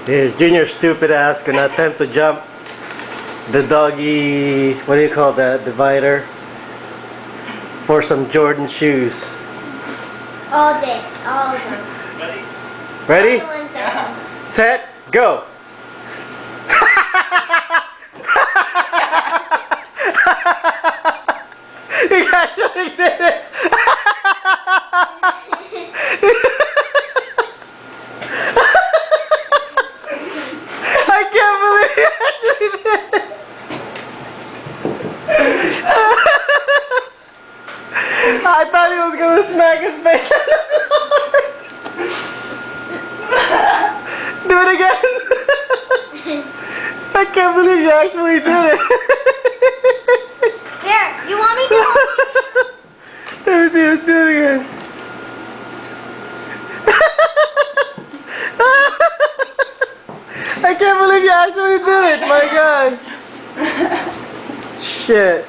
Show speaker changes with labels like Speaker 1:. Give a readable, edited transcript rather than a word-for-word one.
Speaker 1: Here's Junior's stupid ass gonna attempt to jump the doggy, what do you call that, divider, for some Jordan shoes.
Speaker 2: All day, all of them.
Speaker 1: Ready?
Speaker 2: All the ones that
Speaker 1: Set, go! You actually did it! I can't believe you actually did it! I thought he was gonna smack his face on the floor. Do it again! I can't believe you actually did it!
Speaker 2: Here, you want me to?
Speaker 1: Let me see, let's do it again. I can't believe you actually did it, my god. Shit.